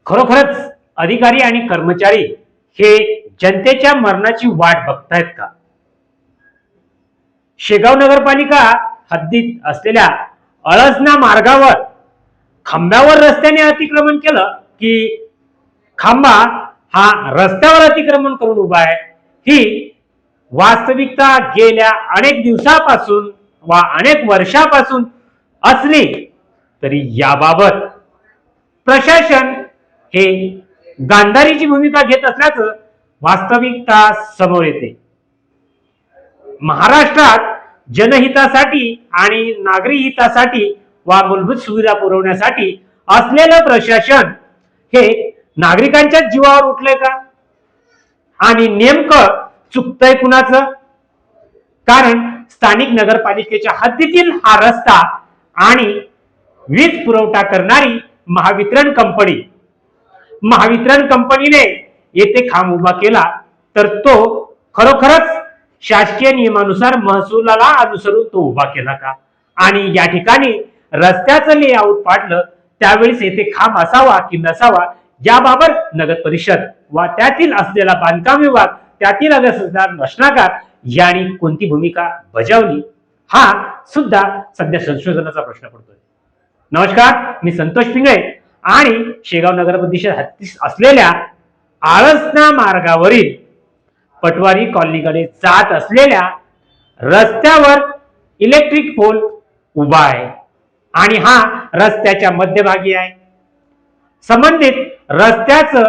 खरोखरच अधिकारी आणि कर्मचारी हे जनतेच्या मरणाची वाट बघतायत का? शेगाव नगरपालिका हद्दीत असलेल्या अळसना मार्गावर खांब्यावर रस्त्याने अतिक्रमण केलं की खांबा हा रस्त्यावर अतिक्रमण करून उभा आहे, ही वास्तविकता गेल्या अनेक दिवसापासून वा अनेक वर्षापासून असली तरी याबाबत प्रशासन हे गांधारीची भूमिका घेत असल्याचं वास्तविकता समोर येते. महाराष्ट्रात जनहितासाठी आणि नागरी हितासाठी वा मूलभूत सुविधा पुरवण्यासाठी असलेलं प्रशासन हे नागरिकांच्या जीवावर उठलंय का? आणि नेमकं चुकतंय कुणाचं? कारण स्थानिक नगरपालिकेच्या हद्दीतील हा रस्ता आणि वीज पुरवठा करणारी महावितरण कंपनीने येथे खांब उभा केला तर तो खरोखरच शासकीय नियमानुसार महसुलाला अनुसरून तो उभा केला का? आणि या ठिकाणी रस्त्याचं लेआउट पाडलं त्यावेळेस येथे खांब असावा की नसावा याबाबत नगर परिषद वा त्यातील असलेला बांधकाम विभाग, त्यातील रचनाकार यांनी कोणती भूमिका बजावली, हा सुद्धा सध्या संशोधनाचा प्रश्न पडतोय. नमस्कार, मी संतोष पिंगळे आणि शेगाव नगर परिषद हद्दीत असलेल्या आळसना मार्गावरील पटवारी कॉलनीकडे जात असलेल्या रस्त्यावर इलेक्ट्रिक पोल उभा आहे आणि हा रस्त्याच्या मध्यभागी आहे. संबंधित रस्त्याचं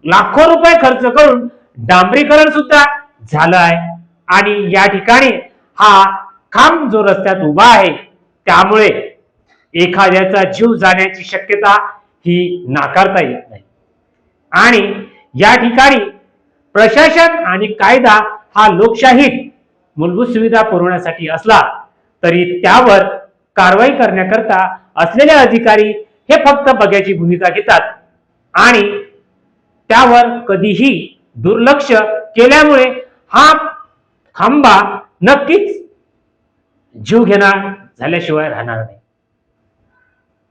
लाखो रुपये खर्च करून डांबरीकरण सुद्धा झालं आहे आणि या ठिकाणी हा खांब जो रस्त्यात उभा आहे त्यामुळे एखाद्याचा जीव जाण्याची शक्यता ही नाकारता येत नाही. आणि या ठिकाणी प्रशासन आणि कायदा हा लोकशाहीत मूलभूत सुविधा पुरवण्यासाठी असला तरी त्यावर कारवाई करण्याकरता असलेले अधिकारी हे फक्त बघ्याची भूमिका घेतात आणि त्यावर कधीही दुर्लक्ष केल्यामुळे हा खांबा नक्कीच जीव घेणार झाल्याशिवाय राहणार नाही.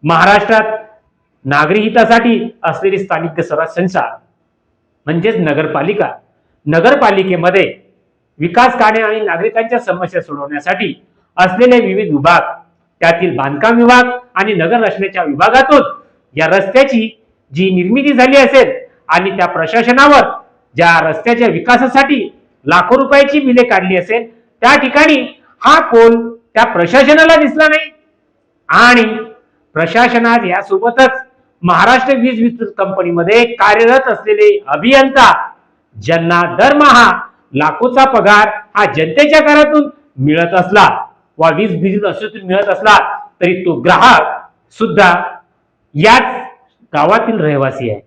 महाराष्ट्रात नागरी हितासाठी असलेली स्थानिक स्वराज्य संस्था म्हणजेच नगरपालिकेमध्ये विकास कार्य आणि नागरिकांच्या समस्या सोडवण्यासाठी असलेले विविध विभाग, त्यातील बांधकाम विभाग आणि नगर रचनेच्या विभागातून या रस्त्याची जी निर्मिती झाली असेल आणि त्या प्रशासनावर ज्या रस्त्याच्या विकासासाठी लाखो रुपयाची बिले काढली असेल त्या ठिकाणी हा पोल त्या प्रशासनाला दिसला नाही. आणि प्रशासनात यासोबतच महाराष्ट्र वीज वितरण कंपनीमध्ये कार्यरत असलेले अभियंता ज्यांना दरमहा लाखोचा पगार हा जनतेच्या करातून मिळत असला वा वीज बिल असतून मिळत असला तरी तो ग्राहक सुद्धा याच गावातील रहिवासी आहे.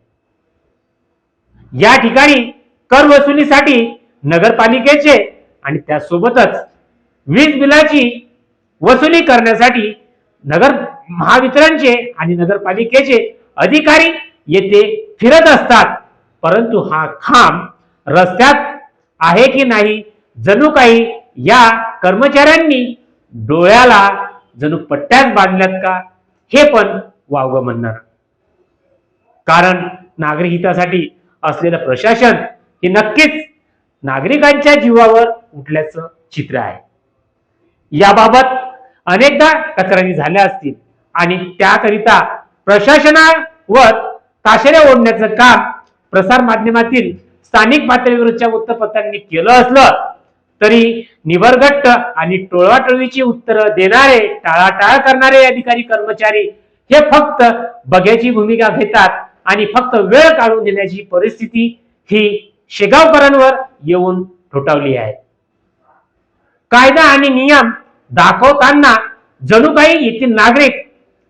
या ठिकाणी कर वसुलीसाठी नगरपालिकेचे आणि त्यासोबतच वीज बिलाची वसुली करण्यासाठी महावितरणचे आणि नगरपालिकेचे अधिकारी येथे फिरत असतात, परंतु हा खांब रस्त्यात आहे की नाही जणू काही या कर्मचाऱ्यांनी डोळ्याला जणू पट्ट्याच बांधल्यात का हे पण वावगं म्हणणार. कारण नागरिक हितासाठी असलेलं प्रशासन हे नक्कीच नागरिकांच्या जीवावर उठल्याचं चित्र आहे. याबाबत अनेकदा तक्रारी झाल्या असतील आणि त्याकरिता प्रशासनावर ताशेरे ओढण्याचं काम प्रसार माध्यमातील स्थानिक पातळीवरच्या वृत्तपत्रांनी केलं असलं तरी निबरगट्ट आणि टोळवाटोळीची उत्तरं देणारे, टाळाटाळ करणारे अधिकारी कर्मचारी हे फक्त बघ्याची भूमिका घेतात आणि फक्त वेळ काढून देण्याची परिस्थिती ही शेगावकरांवर येऊन ठोठावली आहे. कायदा आणि नियम दाखवताना जणू काही येथील नागरिक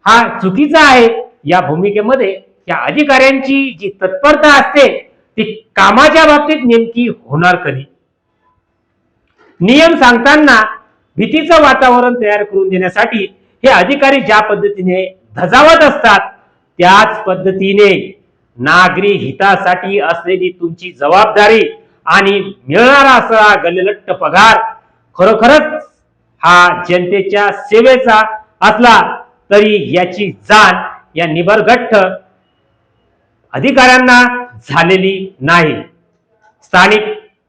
हा चुकीचा आहे या भूमिकेमध्ये या अधिकाऱ्यांची जी तत्परता असते ती कामाच्या बाबतीत नेमकी होणार कधी? नियम सांगताना भीतीचं वातावरण तयार करून देण्यासाठी हे अधिकारी ज्या पद्धतीने धजावत असतात त्याच पद्धतीने नागरी हितासाठी असलेली तुमची जबाबदारी आणि मिळणारा असा गल्लट्ट पगार खरोखरच हा जनतेच्या सेवेचा असला तरी याची जाण या निबरगट्ट अधिकाऱ्यांना झालेली नाही. स्थानिक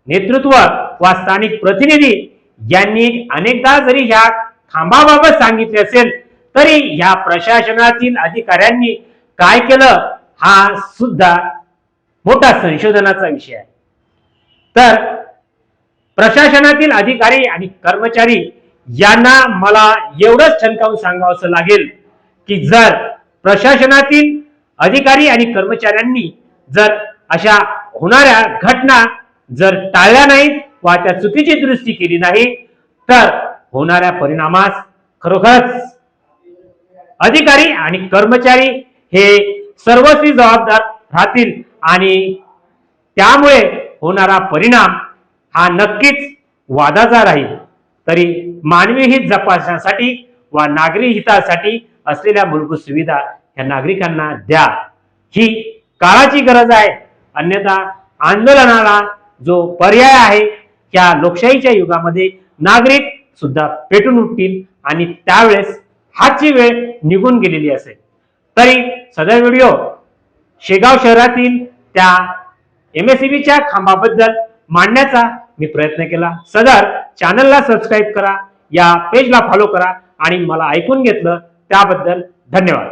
नेतृत्व वा स्थानिक प्रतिनिधी यांनी अनेकदा जरी ह्या खांबाबाबत सांगितले असेल तरी ह्या प्रशासनातील अधिकाऱ्यांनी काय केलं हा सुद्धा मोठा संशोधनाचा विषय आहे. तर प्रशासनातील अधिकारी आणि कर्मचारी यांना मला एवढंच ठणकावून सांगावं लागेल की जर प्रशासनातील अधिकारी आणि कर्मचाऱ्यांनी जर अशा होणाऱ्या घटना जर टाळल्या नाहीत वा त्या चुकीची दुरुस्ती केली नाही तर होणाऱ्या परिणामास खरोखरच अधिकारी आणि कर्मचारी हे सर्वस्वी जबाबदार राहतील आणि त्यामुळे होणारा परिणाम हा नक्कीच वादाचा राहील. तरी मानवी हित जपण्यासाठी वा नागरी हितासाठी असलेल्या मूलभूत सुविधा या नागरिकांना द्या, ही काळाची गरज आहे. अन्यथा आंदोलनाला जो पर्याय आहे त्या लोकशाहीच्या युगामध्ये नागरिक सुद्धा पेटून उठतील आणि त्यावेळेस हाची वेळ निघून गेलेली असेल. तरी सदर व्हिडिओ शेगाव शहरातील त्या MSEBच्या खांबाबद्दल मांडण्याचा मी प्रयत्न केला. सदर चॅनलला सबस्क्राईब करा, या पेजला फॉलो करा आणि मला ऐकून घेतलं त्याबद्दल धन्यवाद.